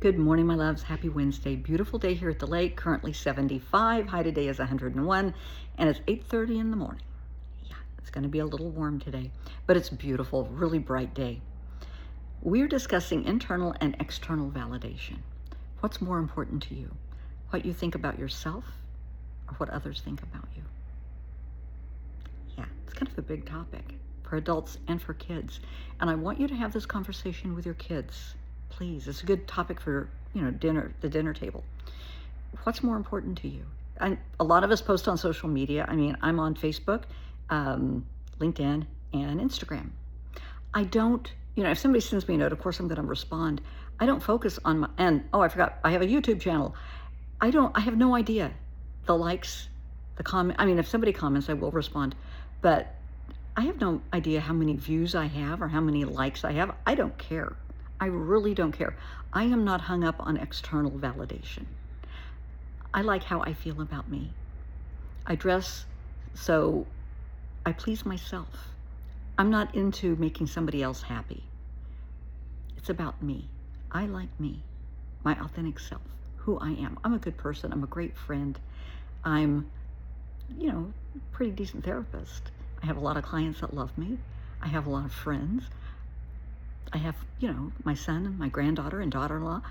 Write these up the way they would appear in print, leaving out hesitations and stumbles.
Good morning, my loves. Happy Wednesday. Beautiful day here at the lake. Currently 75. High today is 101, and it's 8:30 in the morning. Yeah, it's going to be a little warm today, but it's beautiful, really bright day. We're discussing internal and external validation. What's more important to you? What you think about yourself or what others think about you? Yeah, it's kind of a big topic for adults and for kids. And I want you to have this conversation with your kids. Please, it's a good topic for, the dinner table. What's more important to you? And a lot of us post on social media. I mean, I'm on Facebook, LinkedIn, and Instagram. I don't, if somebody sends me a note, of course I'm going to respond. I don't focus on I forgot, I have a YouTube channel. I have no idea the likes, the comment. I mean, if somebody comments, I will respond, but I have no idea how many views I have or how many likes I have. I don't care. I really don't care. I am not hung up on external validation. I like how I feel about me. I dress so I please myself. I'm not into making somebody else happy. It's about me. I like me, my authentic self, who I am. I'm a good person. I'm a great friend. I'm, pretty decent therapist. I have a lot of clients that love me. I have a lot of friends. I have, my son and my granddaughter and daughter-in-law.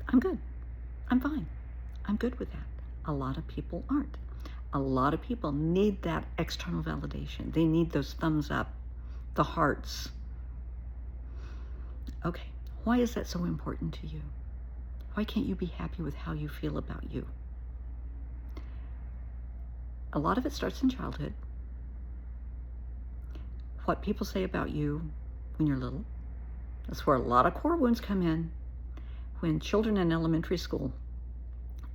I'm good. I'm fine. I'm good with that. A lot of people aren't. A lot of people need that external validation. They need those thumbs up, the hearts. Okay, why is that so important to you? Why can't you be happy with how you feel about you? A lot of it starts in childhood. What people say about you when you're little. That's where a lot of core wounds come in. When children in elementary school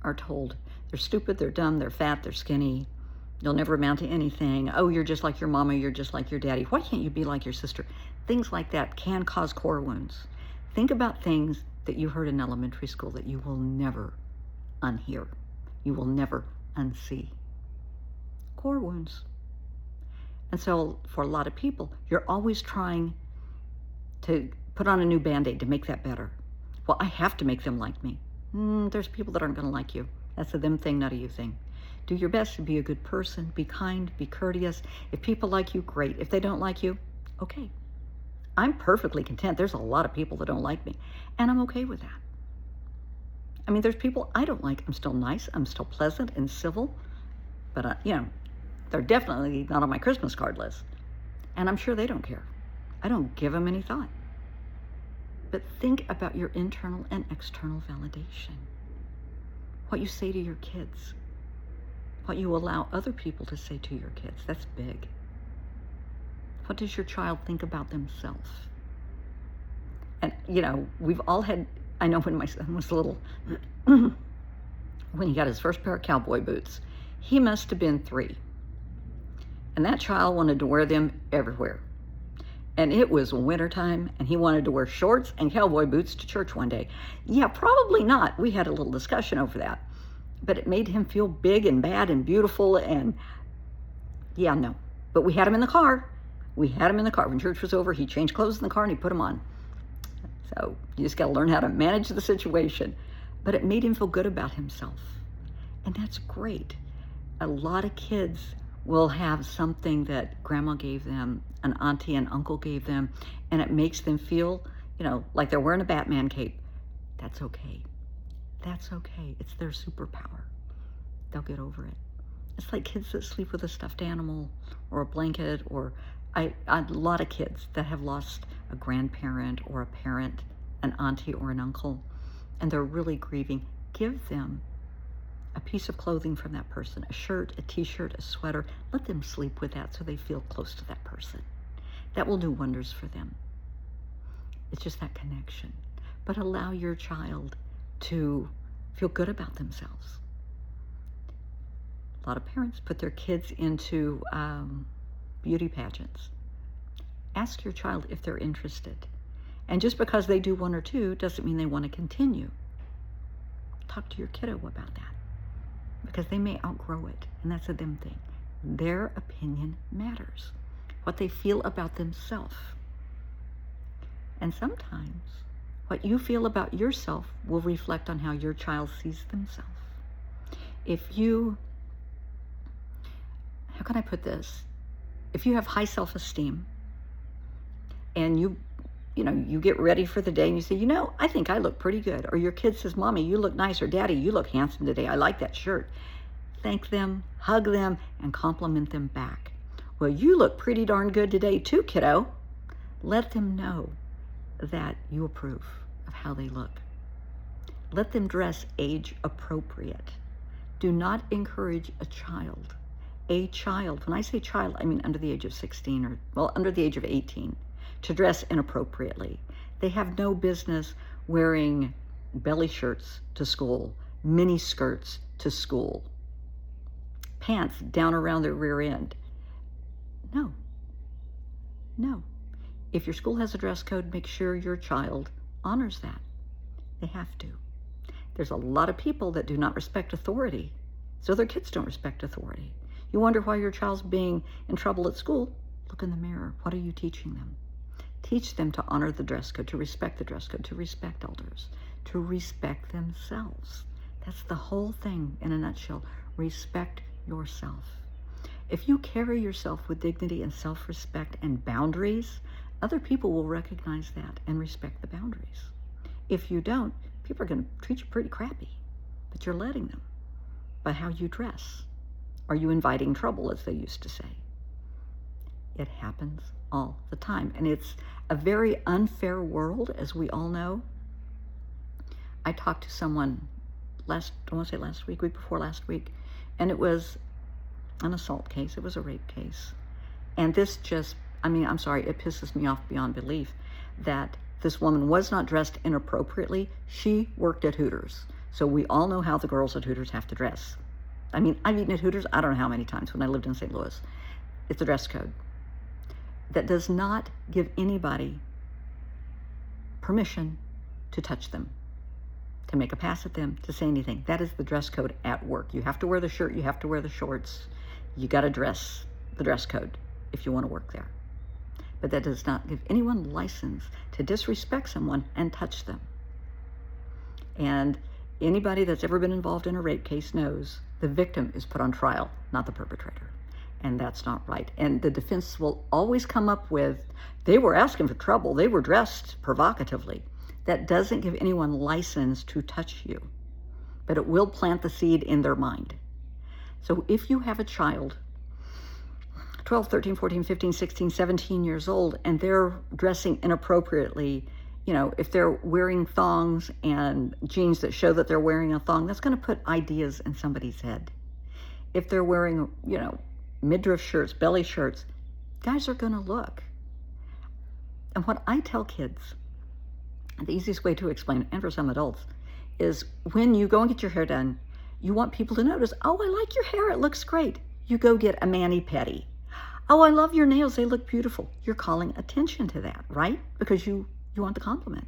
are told they're stupid, they're dumb, they're fat, they're skinny, you'll never amount to anything. Oh, you're just like your mama, you're just like your daddy. Why can't you be like your sister? Things like that can cause core wounds. Think about things that you heard in elementary school that you will never unhear. You will never unsee. Core wounds. And so for a lot of people, you're always trying to put on a new Band-Aid to make that better. Well, I have to make them like me. There's people that aren't going to like you. That's a them thing, not a you thing. Do your best to be a good person, be kind, be courteous. If people like you, great. If they don't like you, okay. I'm perfectly content. There's a lot of people that don't like me, and I'm okay with that. I mean, there's people I don't like. I'm still nice. I'm still pleasant and civil, but, they're definitely not on my Christmas card list, and I'm sure they don't care. I don't give them any thought. But think about your internal and external validation. What you say to your kids. What you allow other people to say to your kids. That's big. What does your child think about themselves? And, we've all had, I know when my son was little, when he got his first pair of cowboy boots, he must have been 3. And that child wanted to wear them everywhere. And it was wintertime, and he wanted to wear shorts and cowboy boots to church one day. Yeah, probably not. We had a little discussion over that. But it made him feel big and bad and beautiful, and yeah, no. But we had him in the car. When church was over, he changed clothes in the car, and he put them on. So you just got to learn how to manage the situation. But it made him feel good about himself. And that's great. A lot of kids will have something that grandma gave them, an auntie and uncle gave them, and it makes them feel, like they're wearing a Batman cape. That's okay. That's okay. It's their superpower. They'll get over it. It's like kids that sleep with a stuffed animal or a blanket, or a lot of kids that have lost a grandparent or a parent, an auntie or an uncle, and they're really grieving. Give them a piece of clothing from that person, a shirt, a t-shirt, a sweater. Let them sleep with that so they feel close to that person. That will do wonders for them. It's just that connection. But allow your child to feel good about themselves. A lot of parents put their kids into beauty pageants. Ask your child if they're interested. And just because they do 1 or 2 doesn't mean they want to continue. Talk to your kiddo about that, because they may outgrow it, and that's a them thing. Their opinion matters. What they feel about themselves. And sometimes What you feel about yourself will reflect on how your child sees themselves. If you, how can I put this? If you have high self-esteem and you get ready for the day and you say, I think I look pretty good. Or your kid says, Mommy, you look nice. Or Daddy, you look handsome today. I like that shirt. Thank them, hug them, and compliment them back. Well, you look pretty darn good today too, kiddo. Let them know that you approve of how they look. Let them dress age appropriate. Do not encourage a child. When I say child, I mean under the age of 16 under the age of 18, to dress inappropriately. They have no business wearing belly shirts to school, mini skirts to school, pants down around their rear end. No. If your school has a dress code, make sure your child honors that. They have to. There's a lot of people that do not respect authority, so their kids don't respect authority. You wonder why your child's being in trouble at school? Look in the mirror. What are you teaching them? Teach them to honor the dress code, to respect the dress code, to respect elders, to respect themselves. That's the whole thing in a nutshell. Respect yourself. If you carry yourself with dignity and self-respect and boundaries, other people will recognize that and respect the boundaries. If you don't, people are going to treat you pretty crappy, but you're letting them by how you dress. Are you inviting trouble, as they used to say? It happens all the time, and it's a very unfair world, as we all know. I talked to someone last week before last week, and it was an assault case. It was a rape case. And this I'm sorry, it pisses me off beyond belief that this woman was not dressed inappropriately. She worked at Hooters. So we all know how the girls at Hooters have to dress. I've eaten at Hooters, I don't know how many times when I lived in St. Louis. It's a dress code that does not give anybody permission to touch them, to make a pass at them, to say anything. That is the dress code at work. You have to wear the shirt, you have to wear the shorts. You got to dress the dress code if you want to work there. But that does not give anyone license to disrespect someone and touch them. And anybody that's ever been involved in a rape case knows the victim is put on trial, not the perpetrator. And that's not right. And the defense will always come up with, they were asking for trouble, they were dressed provocatively. That doesn't give anyone license to touch you, but it will plant the seed in their mind. So if you have a child, 12, 13, 14, 15, 16, 17 years old, and they're dressing inappropriately, if they're wearing thongs and jeans that show that they're wearing a thong, that's going to put ideas in somebody's head. If they're wearing, midriff shirts, belly shirts, guys are going to look. And what I tell kids, the easiest way to explain it, and for some adults, is when you go and get your hair done, you want people to notice, oh, I like your hair, it looks great. You go get a mani-pedi. Oh, I love your nails, they look beautiful. You're calling attention to that, right? Because you want the compliment.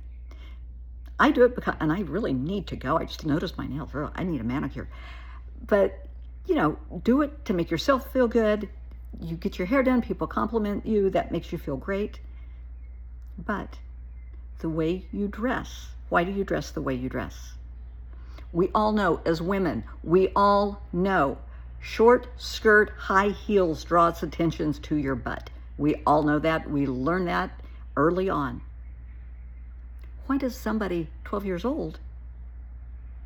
I do it because, and I really need to go. I just noticed my nails. I need a manicure. But, do it to make yourself feel good. You get your hair done, people compliment you. That makes you feel great. But the way you dress, why do you dress the way you dress? We all know, as women, short skirt, high heels draws attention to your butt. We all know that. We learn that early on. Why does somebody 12 years old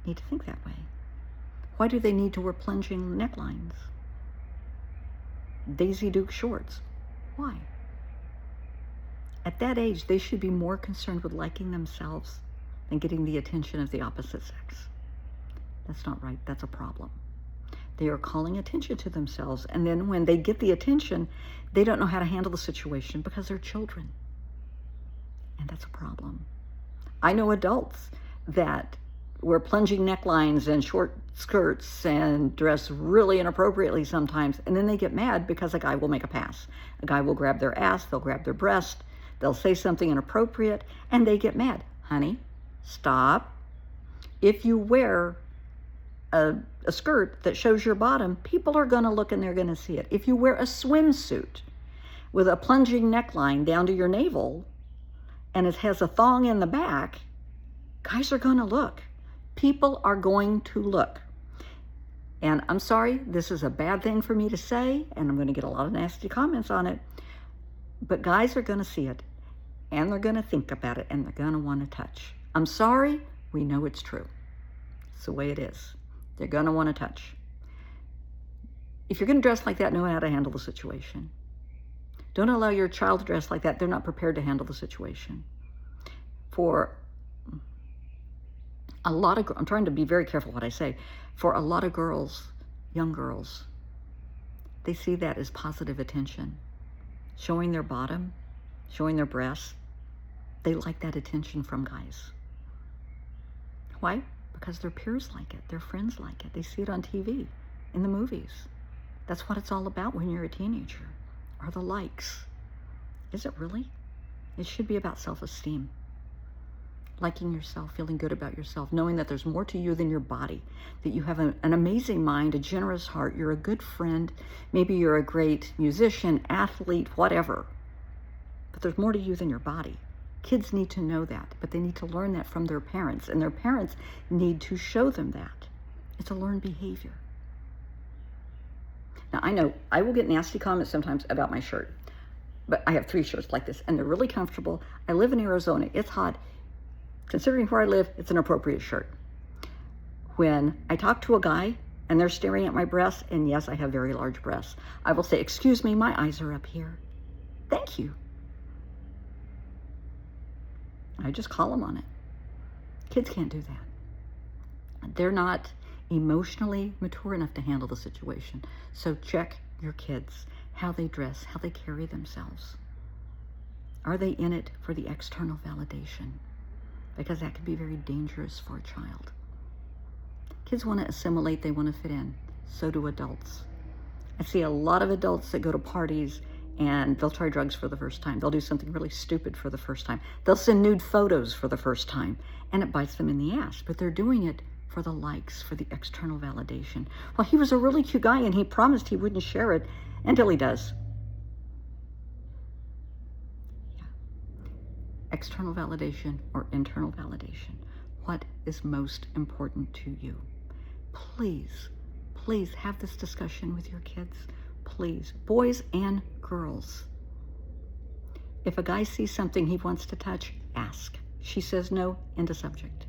need to think that way? Why do they need to wear plunging necklines? Daisy Duke shorts. Why? At that age, they should be more concerned with liking themselves than getting the attention of the opposite sex. That's not right. That's a problem. They are calling attention to themselves, and then when they get the attention, they don't know how to handle the situation because they're children. And that's a problem. I know adults that wear plunging necklines and short skirts and dress really inappropriately sometimes, and then they get mad because a guy will make a pass. A guy will grab their ass, they'll grab their breast, they'll say something inappropriate, and they get mad. Honey, stop. If you wear a skirt that shows your bottom, people are going to look and they're going to see it. If you wear a swimsuit with a plunging neckline down to your navel and it has a thong in the back, Guys are going to look. People are going to look. And I'm sorry, this is a bad thing for me to say, and I'm going to get a lot of nasty comments on it, but guys are going to see it, and they're going to think about it, and they're going to want to touch. I'm sorry, we know it's true. It's the way it is. They're going to want to touch. If you're going to dress like that, know how to handle the situation. Don't allow your child to dress like that. They're not prepared to handle the situation. For a lot of, I'm trying to be very careful what I say. For a lot of girls, young girls, they see that as positive attention. Showing their bottom, showing their breasts. They like that attention from guys. Why? Because their peers like it. Their friends like it. They see it on TV, in the movies. That's what it's all about when you're a teenager, are the likes. Is it really? It should be about self-esteem. Liking yourself, feeling good about yourself, knowing that there's more to you than your body, that you have an amazing mind, a generous heart, you're a good friend, maybe you're a great musician, athlete, whatever. But there's more to you than your body. Kids need to know that, but they need to learn that from their parents, and their parents need to show them that. It's a learned behavior. Now, I know I will get nasty comments sometimes about my shirt, but I have 3 shirts like this, and they're really comfortable. I live in Arizona. It's hot. Considering where I live, it's an appropriate shirt. When I talk to a guy and they're staring at my breasts, and yes, I have very large breasts, I will say, "Excuse me, my eyes are up here. Thank you." I just call them on it. Kids can't do that. They're not emotionally mature enough to handle the situation. So check your kids, how they dress, how they carry themselves. Are they in it for the external validation? Because that can be very dangerous for a child. Kids want to assimilate, they want to fit in. So do adults. I see a lot of adults that go to parties and they'll try drugs for the first time. They'll do something really stupid for the first time. They'll send nude photos for the first time, and it bites them in the ass. But they're doing it for the likes, for the external validation. Well, he was a really cute guy, and he promised he wouldn't share it until he does. Yeah. External validation or internal validation. What is most important to you? Please, please have this discussion with your kids. Please, boys and girls. If a guy sees something he wants to touch, ask. She says no, end of subject.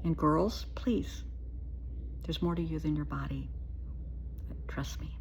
And girls, please, there's more to you than your body. Trust me.